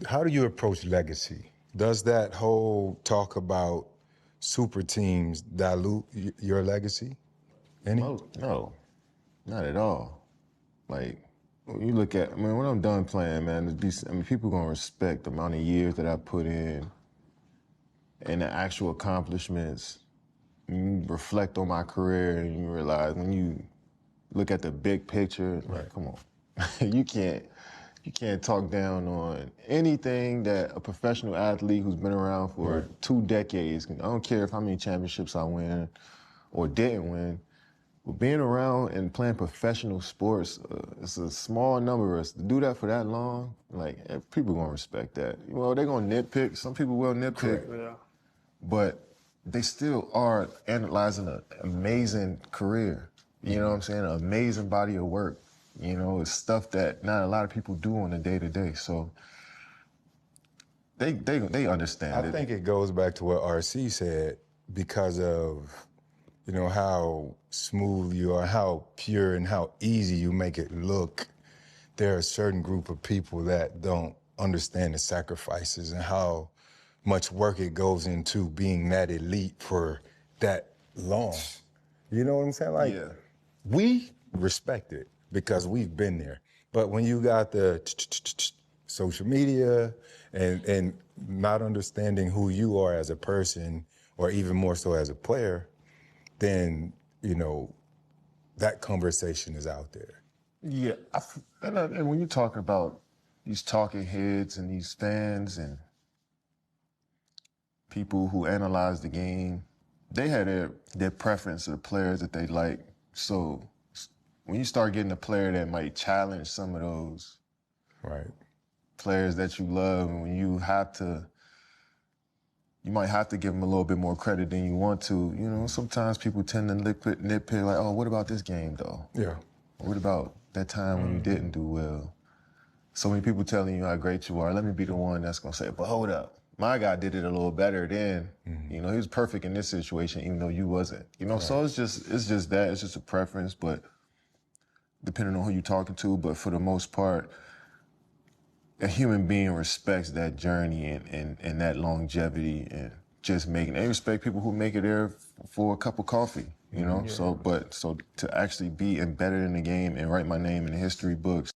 how do you approach legacy? Does that whole talk about super teams dilute your legacy? Any? No, not at all. Like, when you look at, when I'm done playing, man, people gonna respect the amount of years that I put in and the actual accomplishments. You reflect on my career and you realize when you look at the big picture, like, come on, you can't talk down on anything that a professional athlete who's been around for 2 decades. I don't care how many championships I win or didn't win. But being around and playing professional sports, it's a small number of us. To do that for that long, like, people gonna respect that. Well, they're gonna nitpick. Some people will nitpick. Yeah. But they still are analyzing an amazing career. You know what I'm saying? An amazing body of work. You know, it's stuff that not a lot of people do on a day-to-day. So they understand it. I think it goes back to what RC said because of, you know, how smooth you are, how pure and how easy you make it look. There are a certain group of people that don't understand the sacrifices and how much work it goes into being that elite for that long. You know what I'm saying? Like, we respect it because we've been there. But when you got the social media and not understanding who you are as a person, or even more so as a player, then, you know, that conversation is out there. Yeah, and when you talk about these talking heads and these fans and people who analyze the game, they had their preference of the players that they like. So when you start getting a player that might challenge some of those players that you love, and when you might have to give them a little bit more credit than you want to, you know, sometimes people tend to nitpick like, oh, what about this game though? Yeah. What about that time when you didn't do well? So many people telling you how great you are, let me be the one that's gonna say, but hold up, my guy did it a little better then. You know, he was perfect in this situation, even though you wasn't. You know, so it's just that, it's just a preference, but depending on who you're talking to, but for the most part, a human being respects that journey and that longevity and just making, they respect people who make it there for a cup of coffee, you know? So to actually be embedded in the game and write my name in the history books,